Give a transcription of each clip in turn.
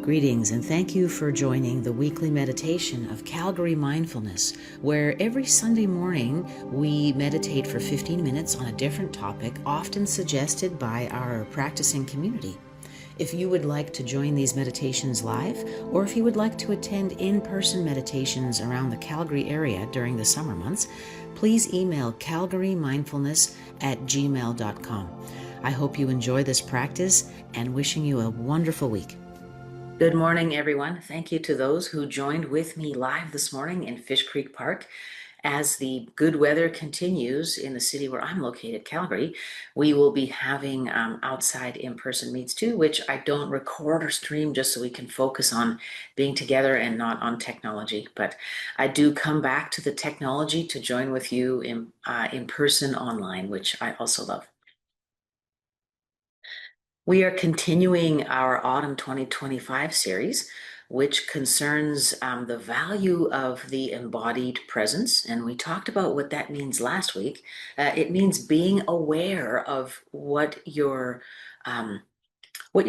Greetings, and thank you for joining the weekly meditation of Calgary Mindfulness, where every Sunday morning we meditate for 15 minutes on a different topic, often suggested by our practicing community. If you would like to join these meditations live, or if you would like to attend in-person meditations around the Calgary area during the summer months, please email calgarymindfulness@gmail.com. I hope you enjoy this practice and wishing you a wonderful week. Good morning, everyone. Thank you to those who joined with me live this morning in Fish Creek Park. As the good weather continues in the city where I'm located, Calgary, we will be having outside in-person meets too, which I don't record or stream just so we can focus on being together and not on technology. But I do come back to the technology to join with you in person online, which I also love. We are continuing our Autumn 2025 series, which concerns the value of the embodied presence. And we talked about what that means last week. It means being aware of what you're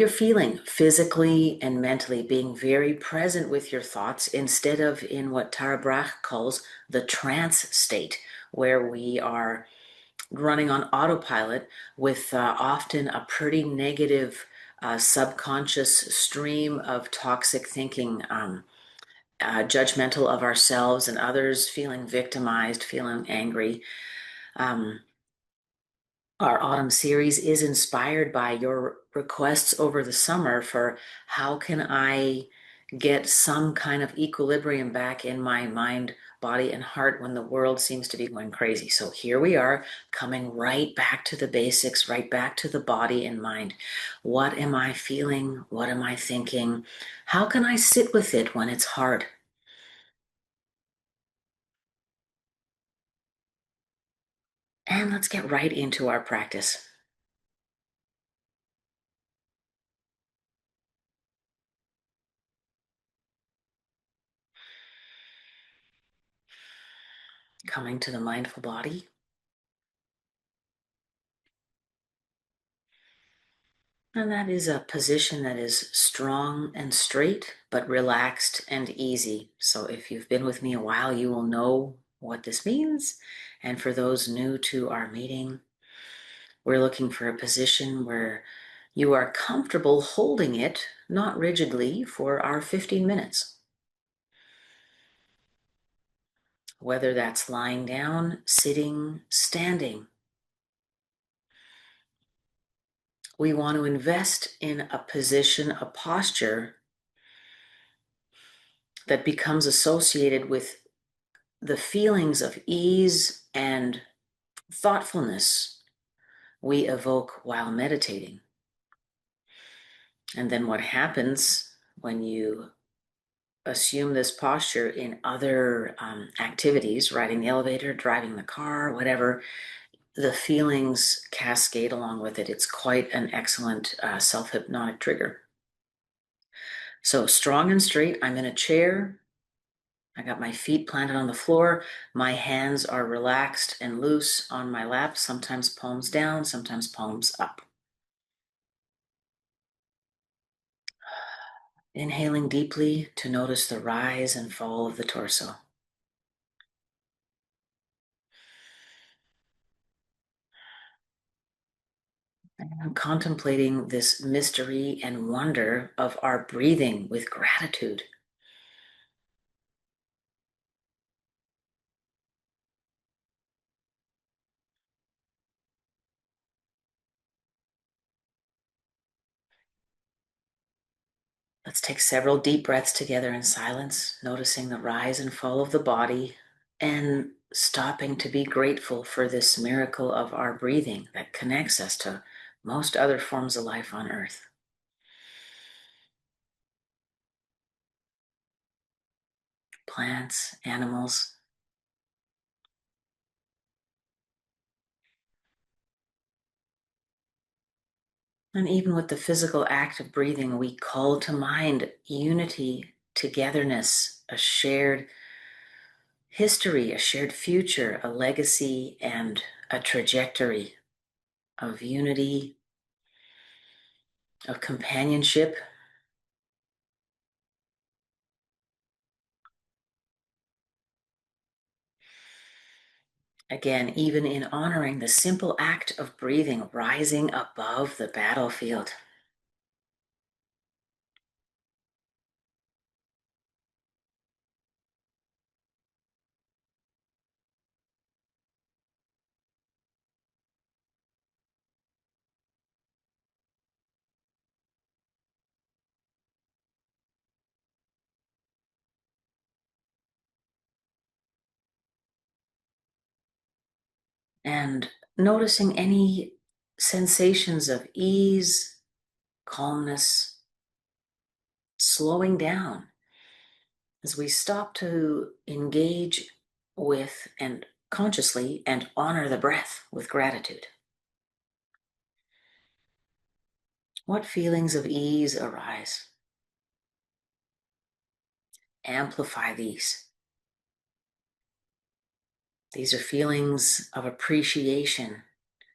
feeling physically and mentally, being very present with your thoughts instead of in what Tara Brach calls the trance state, where we are running on autopilot with often a pretty negative subconscious stream of toxic thinking, judgmental of ourselves and others, feeling victimized, feeling angry. Our autumn series is inspired by your requests over the summer for how can I get some kind of equilibrium back in my mind, body, and heart when the world seems to be going crazy. So here we are, coming right back to the basics, right back to the body and mind. What am I feeling? What am I thinking? How can I sit with it when it's hard? And let's get right into our practice. Coming to the mindful body. And that is a position that is strong and straight, but relaxed and easy. So if you've been with me a while, you will know what this means. And for those new to our meeting, we're looking for a position where you are comfortable holding it, not rigidly, for our 15 minutes. Whether that's lying down, sitting, standing. We want to invest in a position, a posture that becomes associated with the feelings of ease and thoughtfulness we evoke while meditating. And then what happens when you assume this posture in other activities, riding the elevator, driving the car, whatever, the feelings cascade along with it. It's quite an excellent self-hypnotic trigger. So strong and straight, I'm in a chair. I got my feet planted on the floor. My hands are relaxed and loose on my lap, sometimes palms down, sometimes palms up. Inhaling deeply to notice the rise and fall of the torso. And I'm contemplating this mystery and wonder of our breathing with gratitude. Let's take several deep breaths together in silence, noticing the rise and fall of the body and stopping to be grateful for this miracle of our breathing that connects us to most other forms of life on Earth. Plants, animals. And even with the physical act of breathing, we call to mind unity, togetherness, a shared history, a shared future, a legacy, and a trajectory of unity, of companionship, Again, even in honoring the simple act of breathing, rising above the battlefield. And noticing any sensations of ease, calmness, slowing down as we stop to engage with and consciously and honor the breath with gratitude. What feelings of ease arise? Amplify these. These are feelings of appreciation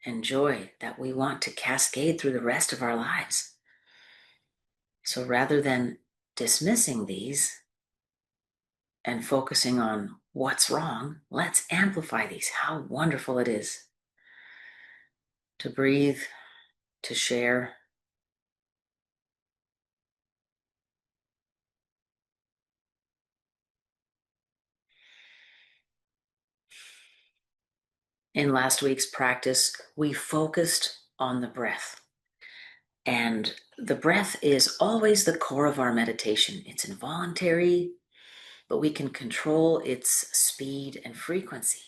and joy that we want to cascade through the rest of our lives. So rather than dismissing these and focusing on what's wrong, let's amplify these. How wonderful it is to breathe, to share. In last week's practice, we focused on the breath. And the breath is always the core of our meditation. It's involuntary, but we can control its speed and frequency.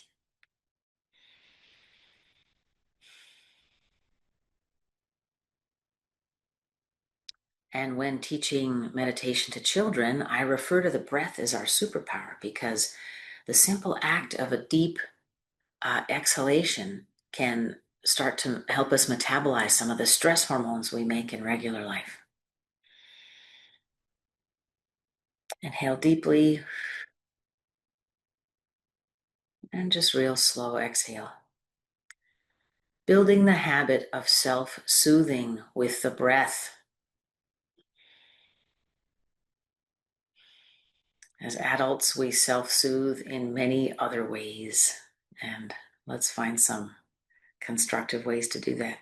And when teaching meditation to children, I refer to the breath as our superpower because the simple act of a deep exhalation can start to help us metabolize some of the stress hormones we make in regular life. Inhale deeply and just real slow exhale. Building the habit of self-soothing with the breath. As adults, we self-soothe in many other ways, and let's find some constructive ways to do that.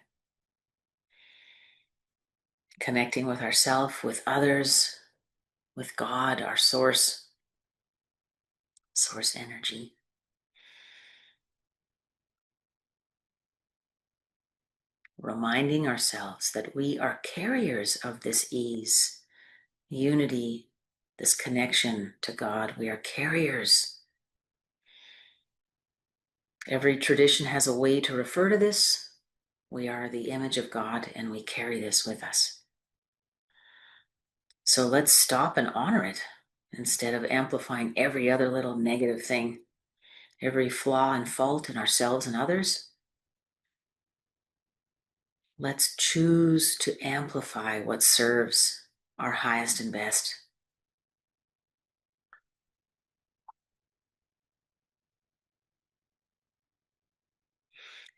Connecting with ourselves, with others, with God, our source energy. Reminding ourselves that we are carriers of this ease, unity, this connection to God. We are carriers. Every tradition has a way to refer to this. We are the image of God and we carry this with us. So let's stop and honor it instead of amplifying every other little negative thing, every flaw and fault in ourselves and others. Let's choose to amplify what serves our highest and best.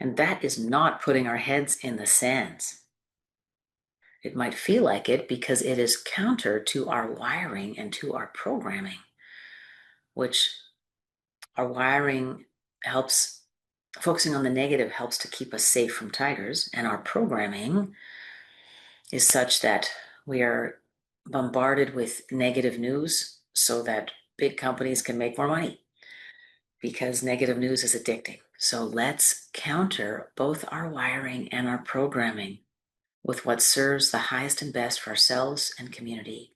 And that is not putting our heads in the sands. It might feel like it because it is counter to our wiring and to our programming, which our wiring helps, focusing on the negative helps to keep us safe from tigers, and our programming is such that we are bombarded with negative news so that big companies can make more money because negative news is addicting. So let's counter both our wiring and our programming with what serves the highest and best for ourselves and community.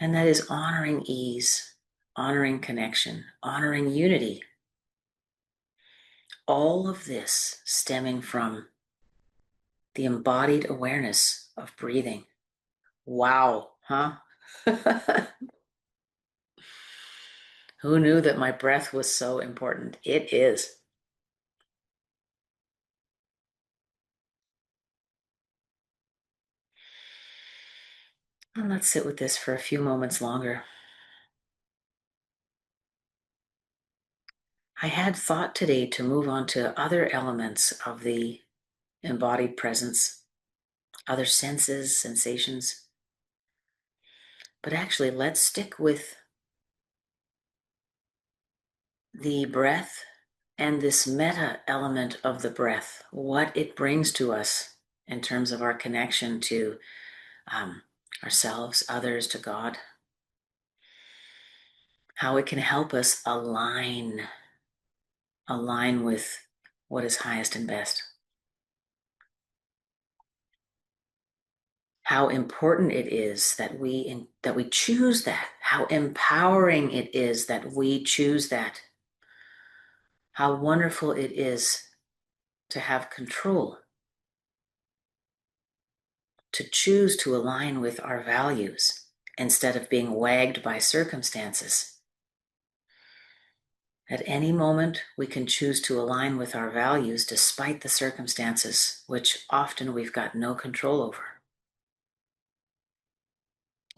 And that is honoring ease, honoring connection, honoring unity. All of this stemming from the embodied awareness of breathing. Wow, huh? Who knew that my breath was so important? It is. And let's sit with this for a few moments longer. I had thought today to move on to other elements of the embodied presence, other senses, sensations. But actually, let's stick with the breath and this meta element of the breath, what it brings to us in terms of our connection to ourselves, others, to God, how it can help us align with what is highest and best. How important it is that we choose that. How empowering it is that we choose that. How wonderful it is to have control, to choose to align with our values instead of being wagged by circumstances. At any moment, we can choose to align with our values despite the circumstances, which often we've got no control over.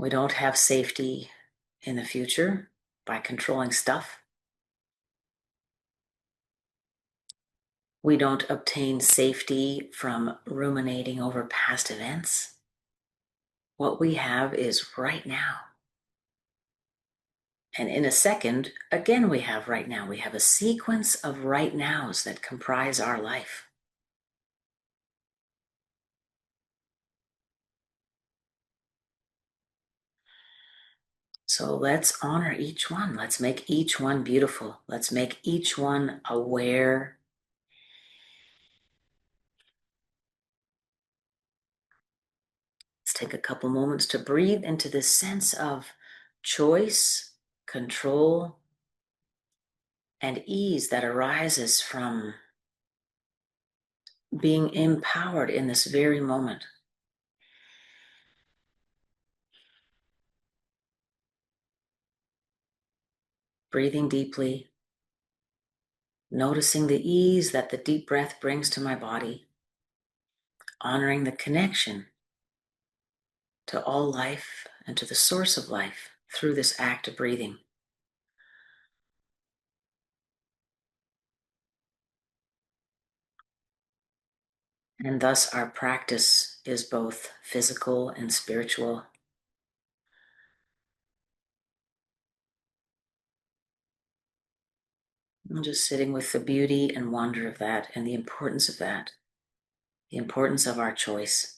We don't have safety in the future by controlling stuff. We don't obtain safety from ruminating over past events. What we have is right now. And in a second, again, we have right now. We have a sequence of right nows that comprise our life. So let's honor each one. Let's make each one beautiful. Let's make each one aware. Let's take a couple moments to breathe into this sense of choice, control, and ease that arises from being empowered in this very moment. Breathing deeply, noticing the ease that the deep breath brings to my body, honoring the connection to all life and to the source of life through this act of breathing. And thus our practice is both physical and spiritual. I'm just sitting with the beauty and wonder of that and the importance of that, the importance of our choice.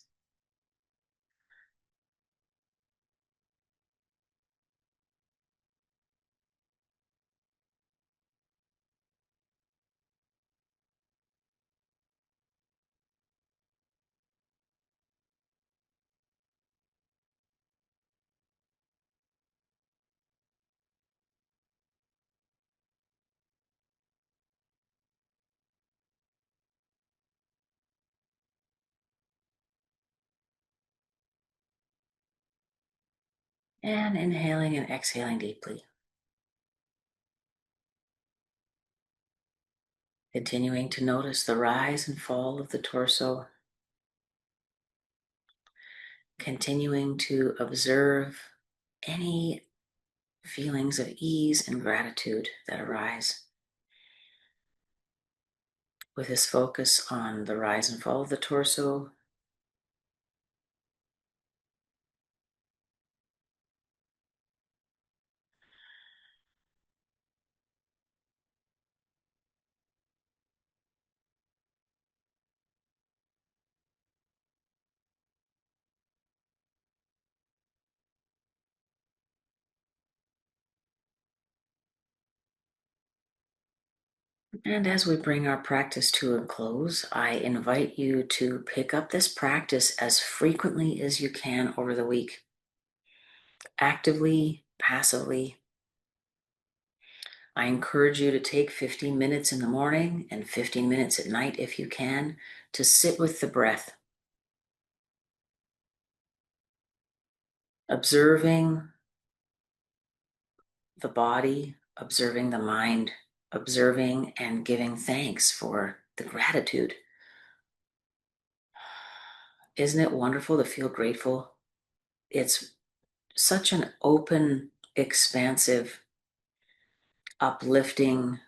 And inhaling and exhaling deeply. Continuing to notice the rise and fall of the torso. Continuing to observe any feelings of ease and gratitude that arise. With this focus on the rise and fall of the torso, and as we bring our practice to a close, I invite you to pick up this practice as frequently as you can over the week. Actively, passively. I encourage you to take 15 minutes in the morning and 15 minutes at night if you can, to sit with the breath. Observing the body, observing the mind, observing and giving thanks for the gratitude. Isn't it wonderful to feel grateful? It's such an open, expansive, uplifting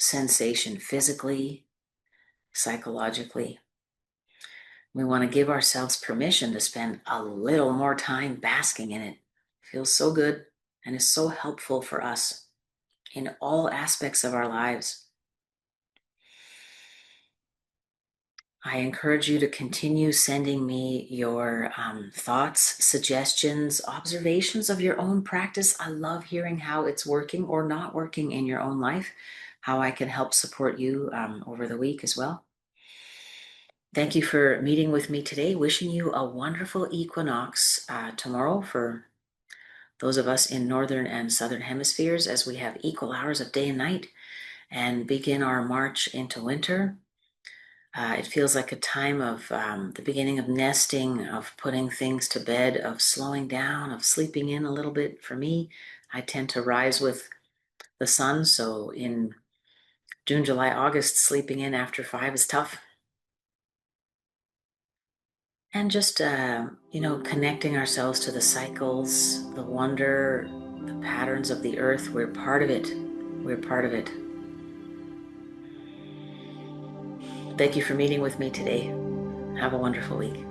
sensation physically, psychologically. We want to give ourselves permission to spend a little more time basking in it. It feels so good and is so helpful for us in all aspects of our lives. I encourage you to continue sending me your thoughts, suggestions, observations of your own practice. I love hearing how it's working or not working in your own life, how I can help support you over the week as well. Thank you for meeting with me today. Wishing you a wonderful equinox tomorrow for those of us in northern and southern hemispheres, as we have equal hours of day and night and begin our march into winter. It feels like a time of the beginning of nesting, of putting things to bed, of slowing down, of sleeping in a little bit. For me, I tend to rise with the sun, so in June, July, August, sleeping in after 5 is tough. And just, connecting ourselves to the cycles, the wonder, the patterns of the earth. We're part of it. We're part of it. Thank you for meeting with me today. Have a wonderful week.